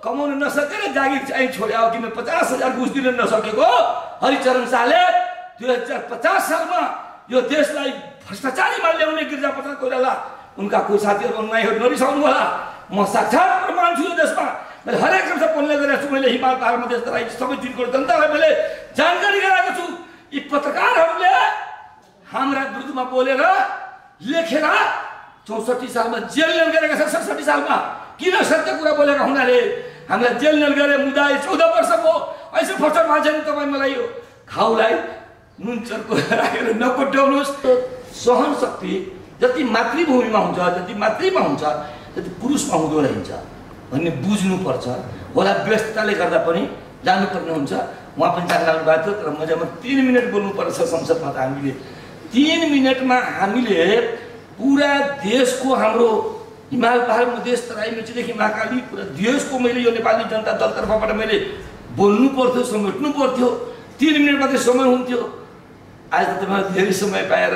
कमाउन नसकेर जागिर चाहिँ छोड्यो किन 50,000 घुस दिन नसकेको हरिचरण शाहले 2050 सालमा यो देशलाई भ्रष्टाचारीमा ल्याउने गिरिजाप्रसाद कोइराला उनका कोही साथीहरू उनीहरू नरिसाउनु होला म साक्षात प्रमाण छु यो देशमा मैले हरेक वर्ष बोल्ने गरेको छु मैले हिमाल पहाडमा देश तराई सबै दिनको जनतालाई मैले जानकारी गराएको छु यी पत्रकारहरूले हाम्रा विरुद्धमा बोलेर लेखेर 64 सालमा जेल नेल गरेका छन् 67 सालमा किन सत्य कुरा बोलेका हुनाले हामीलाई जेल नेल गरे मुदाय 14 वर्षको ऐसे फटर मान्छे तपाईँ मलाई यो घाउलाई नुन चर्को राखेर नकोट्याउनुहोस् सहन शक्ति जति मातृभूमिमा हुन्छ जति मातृमा हुन्छ त्यति पुरुषमा हुँदो रहन्छ भन्ने बुझ्नुपर्छ होला व्यस्तताले गर्दा पनि जानुपर्ने हुन्छ उहाँ पनि जानु भएको थियो तर मजामा 3 मिनट बोल्नुपर्छ संसदमा त हामीले 3 मिनटमा हामीले पुरा देशको हाम्रो हिमाल पहाड मधेस तराई मेचीदेखि महाकाली पुरा देशको मैले यो नेपाली जनता दल तर्फबाट मैले बोल्नु पर्थ्यो समेट्नु पर्थ्यो 3 मिनट मात्रै समय हुन्थ्यो आज त तपाईहरु धेरै समय पाएर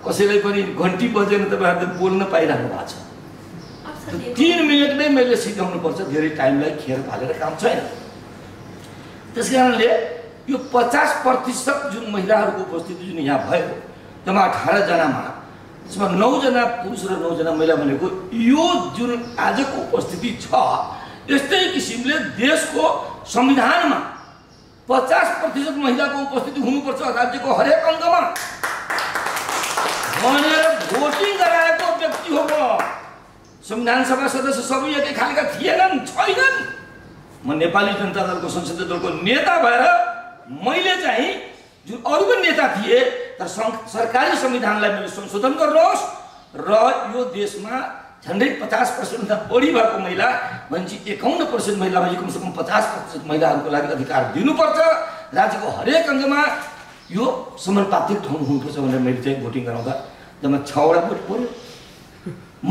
कसैलाई पनि घन्टी बजेन तपाईहरुले बोल्न पाइराख्नु भएको छ 3 मिनटमै मैले सिकाउनु पर्छ धेरै टाइमलाई खेर फालेर काम छैन त्यसकारणले यो 50% जुन महिलाहरूको उपस्थिति जुन यहाँ भयो जम्मा 18 जनामा त्यसमा 9 जना पुरुष र 9 जना महिला भनेको यो जुन आजको उपस्थिति छ यस्तै किसिमले देशको संविधानमा 50% महिलाको उपस्थिति हुनुपर्छ राज्यको हरेक अङ्गमा भनेर भोटिङ गराएको व्यक्ति हो संविधान सभा सदस्य सबै एकै खालका थिएनन् छैनन् म नेपाली जनता दलको संसदीय दलको नेता भएर मैले चाहिँ जुन अरू पनि नेता थिए तर सरकारी संविधानलाई मैले संशोधन गर्नुहोस् र यो देशमा झन्डै 50% भन्दा बढी भएको महिला भनेपछि 51% महिलामा कमसेकम 50% महिलाहरूको लागि अधिकार दिनुपर्छ राज्यको हरेक अङ्गमा यो समानुपातिक हुनुपर्छ भनेर मैले चाहिँ भोटिङ गराउँदा जम्मा 6 वटा भोट पर्यो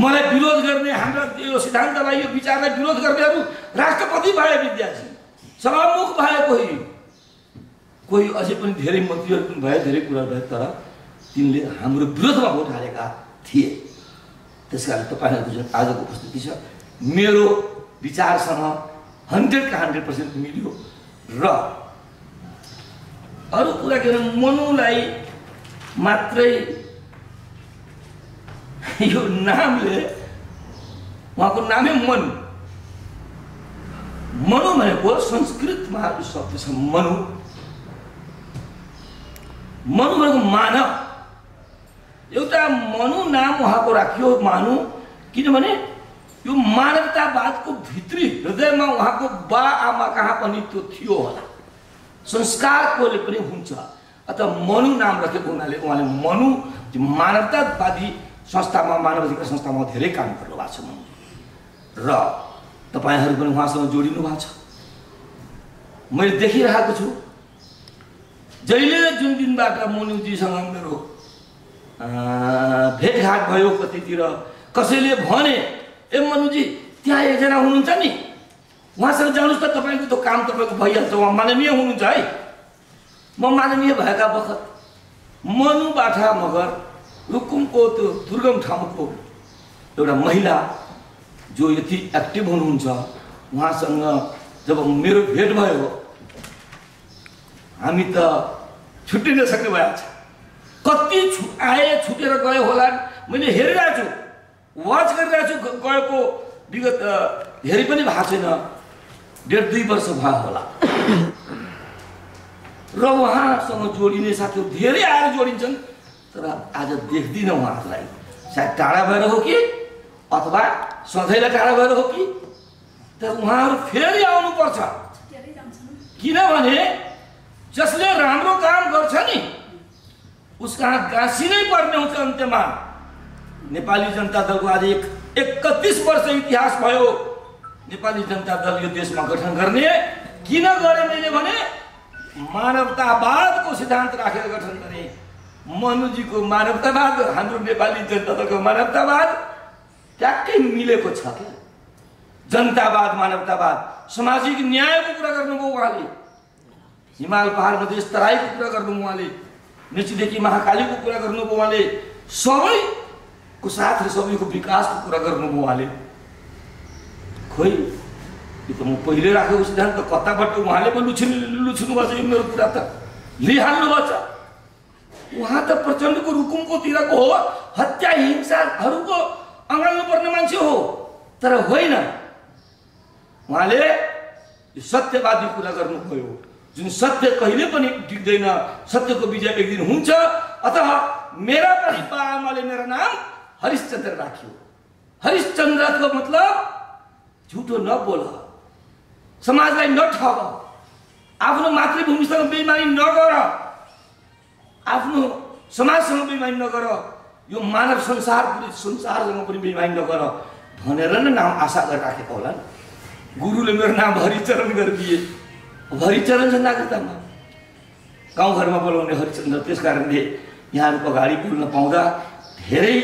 मलाई विरोध गर्ने हाम्रा यो सिद्धान्तलाई यो विचारलाई विरोध गर्नेहरू राष्ट्रपति भए विद्यार्थी सभामुख भए कोही अझै पनि धेरै मन्त्रीहरू पनि भए धेरै कुरा भए तर तिनले हाम्रो विरोधमा भोट हालेका थिए त्यसकारण तपाईहरुको जुन आजको उपस्थिति छ मेरो विचारसँग 100% मिल्यो र अरू कुरा के मनुलाई मात्रै यो नामले उहाँको नामै मनु मनु भनेको संस्कृतमा शब्द छ मनु मनु भनेको मानव एउटा मनु नाम उहाँको राखियो मानु किनभने यो मानवतावादको भित्री हृदयमा उहाँको बा आमा कहाँ पनि त्यो थियो होला संस्कारकोले पनि हुन्छ अथवा मनु नाम राखेको हुनाले उहाँले मनु मानवतावादी संस्थामा मानवाधिकार संस्थामा धेरै काम गर्नु भएको छ र तपाईहरु पनि उहाँसँग जोडिनु भएको छ मैले देखिरहेको छु जहिले जुन दिनबाट मनुजीसँग मेरो भेटघाट भयो कतितिर कसैले भने ए मनुजी त्यहाँ एकजना हुनुहुन्छ नि उहाँसँग जानुस् त तपाईको त्यो काम तपाईको भइहाल्छ उहाँ माननीय हुनुहुन्छ है म माननीय भएका बखत मनु बाठा मगर रुकुमको त्यो दुर्गम ठाउँको एउटा महिला जो यति एक्टिभ हुनुहुन्छ उहाँसँग जब मेरो भेट भयो हामी त छुट्टिन सक्ने भएको छ कति आए छुटेर गए होला मैले हेरिरहेको छु वाच गरिरहेको छु गएको विगत धेरै पनि भएको छैन 1.5-2 वर्ष भयो होला र उहाँसँग जोडिने साथीहरू धेरै आएर जोडिन्छन् तर आज देख्दिन उहाँहरूलाई सायद टाढा भएर हो कि अथवा सधैँलाई टाढा भएर हो कि तर उहाँहरू फेरि आउनुपर्छ किनभने जसले राम्रो काम गर्छ नि उसका गाँसिनै पर्ने हुन्छ अन्त्यमा नेपाली जनता दलको आज 31 वर्ष इतिहास भयो नेपाली जनता दल यो देशमा गठन गर्ने किन गरे मैले भने मानवतावादको सिद्धान्त राखेर गठन गरे मनुजीको मानवतावाद हाम्रो नेपाली जनता दलको मानवतावाद ट्याक्कै मिलेको छ के जनतावाद मानवतावाद सामाजिक न्यायको कुरा गर्नुभयो उहाँले हिमाल पहाड मधेस तराईको कुरा गर्नुभयो उहाँले मेचीदेखि महाकालीको कुरा गर्नुभयो उहाँले सबैको साथ र सबैको विकासको कुरा गर्नुभयो उहाँले खोइ यो त म पहिले राखेको सिद्धान्त कताबाट उहाँले पनि लुछिनु भएको छ। यो मेरो कुरा त लिइहाल्नु भएको छ। उहाँ त प्रचण्डको रुकुमकोतिरको हो, हत्या हिंसाहरूको अँगाल्नु पर्ने मान्छे हो, तर होइन। उहाँले यो सत्यवादी कुरा गर्नुभयो, जुन सत्य कहिले पनि टिक्दैन, सत्यको विजय एक दिन हुन्छ। अतः मेरा पनि बाआमाले मेरो नाम हरिश्चन्द्र राख्यो। हरिश्चन्द्रको मतलब झुटो नबोल, समाजलाई नठग, आफ्नो मातृभूमिसँग बेइमानी नगर, आफ्नो समाजसँग बेइमानी नगर, यो मानव संसार पुरै संसारसँग पनि बेइमानी नगर भनेर नै नाम आशा गरेर राखेको होला नि। गुरुले मेरो नाम हरिचरण गरिदिए। हरिचरण छ नागरिकतामा, गाउँघरमा बोलाउने हरिचन्द्र। त्यस कारणले यहाँहरूको अगाडि बोल्न पाउँदा धेरै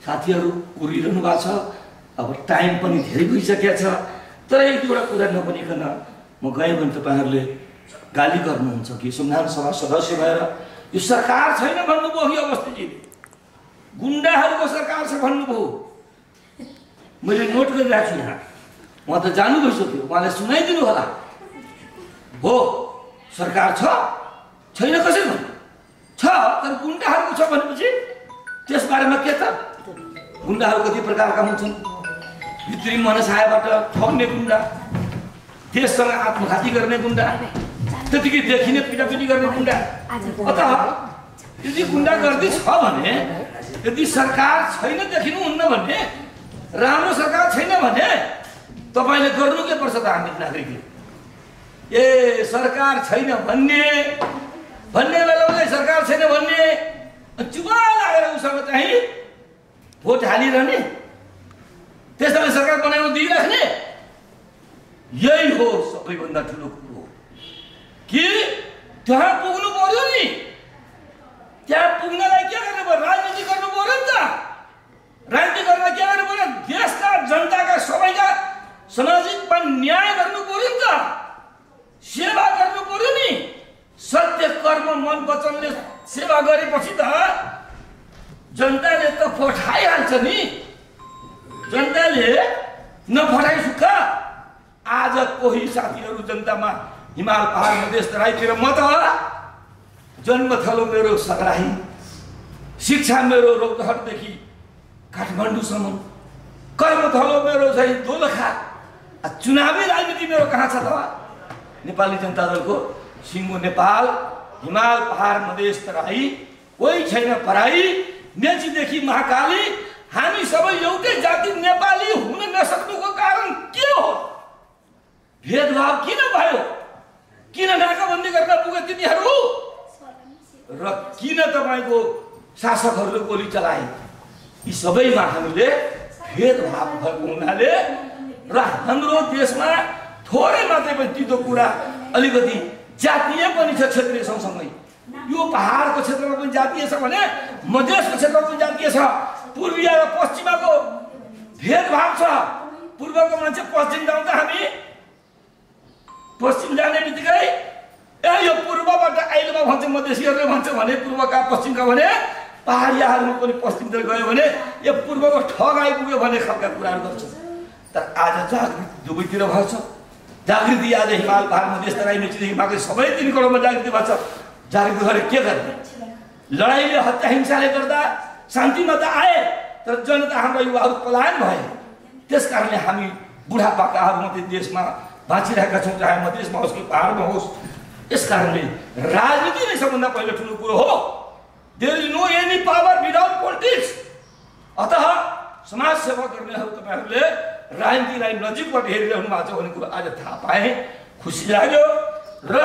साथीहरू उरिरहनु भएको छ। अब टाइम पनि धेरै भइसकेको छ, तर एक दुईवटा कुरा नभनिकन म गएँ भने तपाईँहरूले गाली गर्नुहुन्छ कि संविधान सभा सदस्य भएर यो सरकार छैन भन्नुभयो कि अवस्थीजीले, गुन्डाहरूको सरकार छ भन्नुभयो। मैले नोट गरिरहेको छु यहाँ, उहाँ त जानु भइसक्यो, उहाँलाई सुनाइदिनु होला। हो सरकार छ छैन कसरी भन्नु छ, तर गुन्डाहरूको छ भनेपछि त्यसबारेमा के त? गुन्डाहरू कति प्रकारका हुन्छन्? भित्री मनसायबाट ठग्ने गुन्डा, देशसँग आत्मघाती गर्ने गुन्डा, त्यतिकै देखिने पिटापिटी गर्ने गुन्डा। अतः यदि गुन्डागर्दी छ भने, यदि सरकार छैन देखिनुहुन्न भने, राम्रो सरकार छैन भने तपाईँले गर्नु के पर्छ त? हामी नागरिकले ए सरकार छैन भन्ने बेलामा सरकार छैन भन्ने चुपा लागेर उसँग चाहिँ भोट हालिरहने, त्यसैले सरकार बनाउन दिइराख्ने, यही हो सबैभन्दा ठुलो कुरो। कि त्यहाँ पुग्नु पर्यो नि, त्यहाँ पुग्नलाई के गर्नु पर्यो? राजनीति गर्नु पर्यो नि त। राजनीति गर्न के गर्नु पर्यो? देशका जनताका सबैका सामाजिक न्याय गर्नु पर्यो नि त, सेवा गर्नु पर्यो नि। सत्य कर्म मन वचनले सेवा गरेपछि त जनताले त पठाइहाल्छ नि। जनताले नपठाइ सुख। आज कोही साथीहरू जनतामा हिमाल पहाड मधेस तराईतिर म त जन्मथलो मेरो सगराही, शिक्षा मेरो रौतहटदेखि काठमाडौँसम्म, कर्मथलो मेरो चाहिँ दोलखा, चुनावी राजनीति मेरो कहाँ छ त? नेपाली जनता दलको सिङ्गो नेपाल, हिमाल पहाड मधेस तराई, कोही छैन पराई, मेचीदेखि महाकाली, हामी सबै एउटै जाति नेपाली हुन नसक्नुको कारण के हो? भेदभाव किन भयो? किन नाकाबन्दी गर्न पुगे तिनीहरू? र किन तपाईँको शासकहरूले गोली चलाए? यी सबैमा हामीले भेदभाव भएको हुनाले र हाम्रो देशमा थोरै मात्रै पनि तितो कुरा अलिकति जातीय पनि छ, क्षेत्रीय सँगसँगै। यो पहाडको क्षेत्रमा पनि जातीय छ भने मधेसको क्षेत्रमा पनि जातीय छ। पूर्वीय र पश्चिमको भेदभाव छ। पूर्वको मान्छे पश्चिम जाँदा हामी पश्चिम जाने बित्तिकै ए यो पूर्वबाट आइलमा भन्छ, मधेसीहरूले भन्छ भने पूर्वका पश्चिमका भने पहाडियाहरू पनि पश्चिमतिर गयो भने यो पूर्वको ठग आइपुग्यो भने खालका कुराहरू गर्छ। तर आज जागृति दुवैतिर भएको छ। जागृति आज हिमाल पहाड मधेस तराई मेचीदेखि माथि सबै 3 करोडमा जागृति भएको छ। जागृति गरेर के गर्ने? लडाइँले हत्या हिंसाले गर्दा शान्तिमा त आए, तर जनता हाम्रा युवाहरू पलायन भए। त्यस कारणले हामी बुढापाकाहरू मात्रै देशमा बाँचिरहेका छौँ, चाहे मधेसमा होस् कि पहाडमा होस्। यस कारणले राजनीति नै सबभन्दा पहिलो ठुलो कुरो हो। There is no any power without politics. अतः समाज सेवा गर्नेहरू तपाईँहरूले राजनीतिलाई नजिकबाट हेरिरहनु भएको छ भन्ने कुरो आज थाहा पाएँ, खुसी लाग्यो। र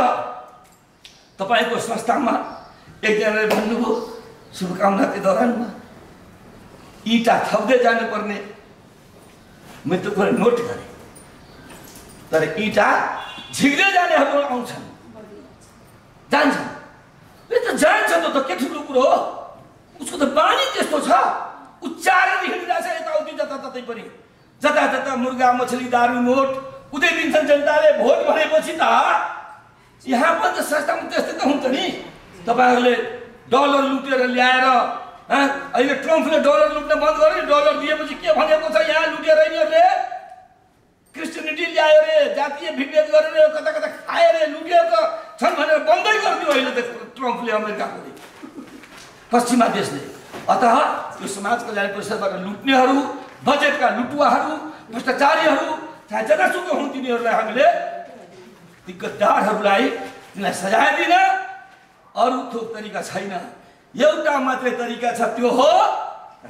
तपाईँको संस्थामा एकजनाले भन्नुभयो शुभकामनाको दौरानमा इँटा थप्दै जानुपर्ने, मैले त्यो कुरा नोट गरेँ। तर इँटा झिक्दै जानेहरू आउँछन्, जान्छन्। यो त जान्छ त के ठुलो कुरो हो? उसको त बानी त्यस्तो छ, उच्चारण हिँडिरहेछ यताउति जताततै पनि। जतातता मुर्गा मछली दारू नोट उठाइदिन्छन् जनताले भोट भनेपछि त। यहाँ पनि त संस्थामा त्यस्तै त हुन्छ नि। तपाईँहरूले डलर लुटेर ल्याएर अहिले ट्रम्पले डलर लुट्न बन्द गर्यो। डलर दिएपछि के भनेको छ यहाँ लुटेर यिनीहरूले? क्रिस्चियनिटी ल्यायो रे, जातीय विभेद गरेर कता कता खायो रे, लुटेको छन् भनेर बन्दै गरिदियो अहिले त ट्रम्पले, अमेरिकाको पश्चिमा देशले। अतः यो समाज कल्याण परिषदबाट लुट्नेहरू, बजेटका लुटुवाहरू, भ्रष्टाचारीहरू, चाहे जतासुकै हुन्, तिनीहरूलाई हामीले ती गद्दारहरूलाई तिनीलाई सजाय दिन अरू थोक तरिका छैन। एउटा मात्रै तरिका छ, त्यो हो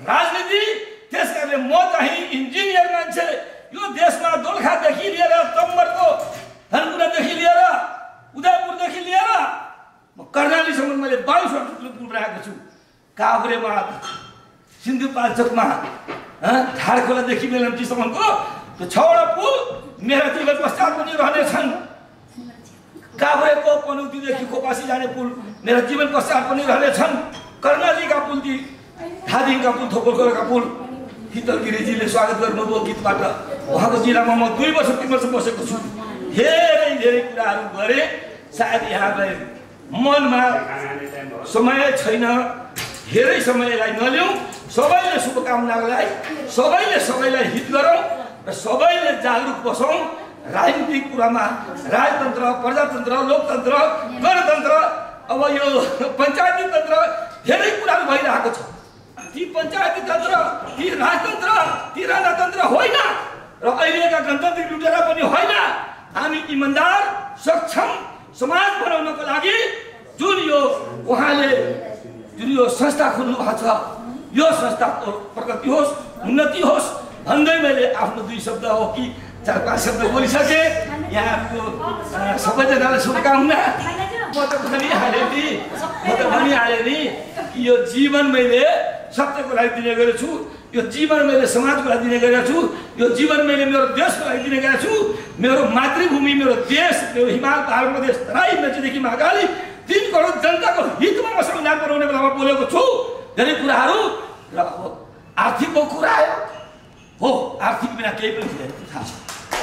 राजनीति। त्यसकारणले म चाहिँ इन्जिनियर मान्छे, यो देशमा दोलखादेखि लिएर तम्बरको धनकुटादेखि लिएर उदयपुरदेखि लिएर म कर्णालीसम्म मैले 22वटा पुल बनाएको छु। काभ्रेमा, सिन्धुपाल्चोकमा, ढाडखोलादेखि बेलम्चीसम्मको त्यो 6वटा पुल मेरा जीवन पश्चात पनि रहनेछन्। काभ्रेको पनौतीदेखि खोपासी जाने पुल मेरा जीवन पश्चात पनि रहनेछन्। कर्णालीका पुल, ती धादिङका पुल, थोपलखोलाका पुल, शीतल गिरिजीले स्वागत गर्नुभयो गीतबाट। उहाँको जिल्लामा म 2 वर्ष 3 वर्ष बसेको छु। धेरै धेरै कुराहरू गरेँ। सायद यहाँलाई मनमा समय छैन, धेरै समयलाई नलिउँ। सबैले शुभकामनालाई, सबैलाई हित गरौँ र सबैले जागरुक बसौँ। राजनीतिक कुरामा राजतन्त्र, प्रजातन्त्र, लोकतन्त्र, गणतन्त्र, अब यो पञ्चायती तन्त्र, धेरै कुराहरू भइरहेको छ। ती पञ्चायती तन्त्र, ती राजतन्त्र, ती राजतन्त्र होइन र अहिलेका गणतान्त्रिक लुटेरा पनि होइन। हामी इमान्दार, सक्षम समाज बनाउनको लागि जुन यो उहाँले जुन यो संस्था खोल्नु भएको छ, यो संस्थाको प्रगति होस्, उन्नति होस् भन्दै मैले आफ्नो 2 शब्द हो कि 4-5 शब्द बोलिसकेँ। यहाँको सबैजनालाई शुभकामना। म त भनिहालेँ नि कि यो जीवन मैले सत्यको लागि दिने गरेको छु, यो जीवन मैले समाजको लागि दिने गरेको छु, यो जीवन मैले मेरो देशको लागि दिने गरेको छु। मेरो मातृभूमि, मेरो देश, मेरो हिमाल, पहाड प्रदेश, तराई, मेचीदेखि महाकाली 3 करोड जनताको हितमा म संविधान बनाउने बेलामा बोलेको छु धेरै कुराहरू। र अब आर्थिकको कुरा हो, आर्थिक बिना केही पनि थिएन, थाहा छ।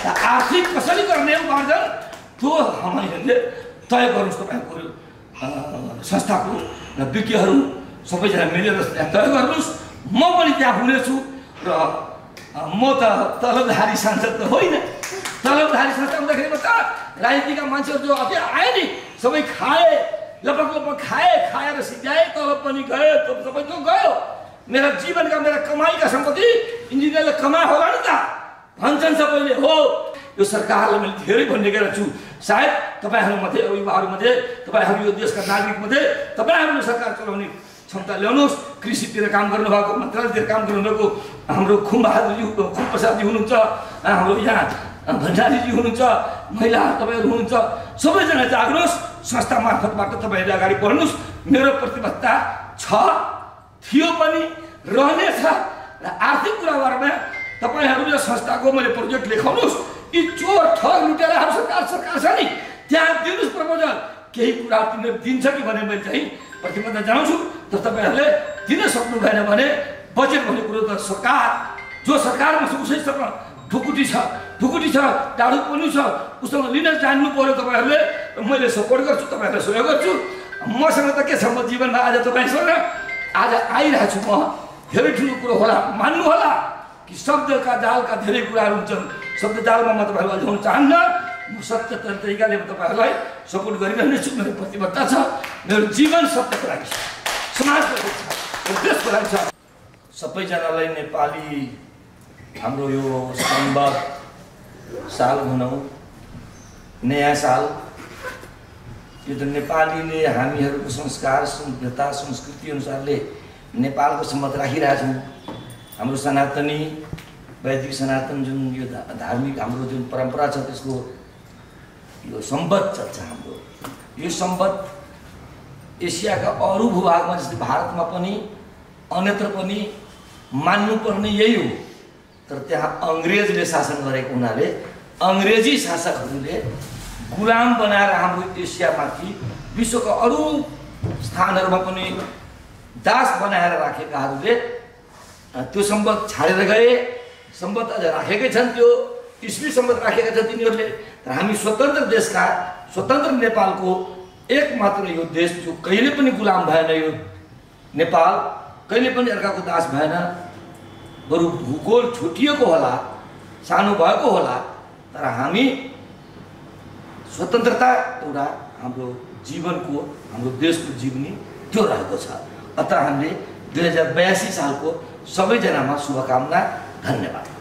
आर्थिक कसरी गर्ने उपार्जन त्यो हामीले तय गर्नुहोस्। तपाईँको संस्थाको र विज्ञहरू सबैजना मिलेर तय गर्नुहोस्। म पनि त्यहाँ हुनेछु र म त तलबधारी सांसद त होइन। तलबधारी सांसद हुँदाखेरि त राजनीतिका मान्छेहरू जो अझै आए नि, सबै खाए, लपक खाएर सिद्ध्याए, तलब पनि गयो, सबै त्यो गयो। मेरा जीवनका, मेरा कमाइका सम्पत्ति इन्जिनियरले कमाए होला नि त भन्छन् सबैले। हो, यो सरकारलाई मैले धेरै भन्ने गरेको छु। सायद तपाईँहरूमध्ये, युवाहरूमध्ये, तपाईँहरू यो देशका नागरिकमध्ये तपाईँहरूले सरकार चलाउने क्षमता ल्याउनुहोस्। कृषितिर काम गर्नुभएको, मन्त्रालयतिर काम गर्नुभएको हाम्रो खुमबहादुरजी, खुमप्रसादजी हुनुहुन्छ, हाम्रो यहाँ भण्डारीजी हुनुहुन्छ, महिला तपाईँहरू हुनुहुन्छ। सबैजना जाग्नुहोस्, संस्था मार्फतबाट तपाईँहरूले अगाडि बढ्नुहोस्। मेरो प्रतिबद्धता छ, थियो पनि, रहनेछ। र आर्थिक कुराबारेमा तपाईँहरूले संस्थाको मैले प्रोजेक्ट लेखाउनुहोस्। यी चोर, ठग, लुटेराहरू सरकार छ नि, त्यहाँ दिनुहोस् प्रपोजल। केही कुरा तिनीहरू दिन्छ कि भने मैले चाहिँ प्रतिबद्धता जनाउँछु। तर तपाईँहरूले दिन सक्नु भएन भने बजेट भन्ने कुरो त सरकार, जो सरकारमा छ उसैसँग ढुकुटी छ, टाढो पनि छ, उसँग लिन जान्नु पर्यो तपाईँहरूले। मैले सपोर्ट गर्छु, तपाईँहरूलाई सहयोग गर्छु। मसँग त के छ, म जीवनमा आज तपाईँसँग आज आइरहेको छु। म धेरै ठुलो कुरो होला, मान्नु होला कि शब्दका जालका धेरै कुराहरू हुन्छन्। शब्द जालमा म तपाईँहरूलाई अल्झाउन चाहन्न। म सत्य तरिकाले तपाईँहरूलाई सपोर्ट गरिरहनेछु। मेरो प्रतिबद्धता छ। मेरो जीवन सत्यको लागि छ, समाजको लागि छ, देशको लागि छ। सबैजनालाई नेपाली हाम्रो यो सम्बत साल भनौँ, नयाँ साल, यो त नेपालीले हामीहरूको संस्कार, सभ्यता, संस्कृति अनुसारले नेपालको सम्बत राखिरहेछौँ। हाम्रो सनातनी, वैदिक सनातन जुन यो धार्मिक हाम्रो जुन परम्परा छ, त्यसको यो सम्बत चल्छ हाम्रो। यो सम्बत एसियाका अरू भूभागमा जस्तै भारतमा पनि अन्यत्र पनि मान्नुपर्ने यही हो। तर त्यहाँ अङ्ग्रेजले शासन गरेको हुनाले अङ्ग्रेजी शासकहरूले गुलाम बनाएर हाम्रो एसियामाथि विश्वका अरू स्थानहरूमा पनि दास बनाएर राखेकाहरूले त्यो सम्बत छाडेर गए। सम्बत अझ राखेकै छन्, त्यो इस्वी सम्बत राखेका छन् तिनीहरूले। तर हामी स्वतन्त्र देशका, स्वतन्त्र नेपालको एकमात्र यो देश जो कहिले पनि गुलाम भएन, यो नेपाल कहिले पनि अर्काको दास भएन। बरु भूगोल छुटिएको होला, सानो भएको होला, तर हामी स्वतन्त्रता एउटा हाम्रो जीवनको हाम्रो देशको जीवनी त्यो रहेको छ। अत हामीले 2082 सालको सबैजनामा शुभकामना। धन्यवाद।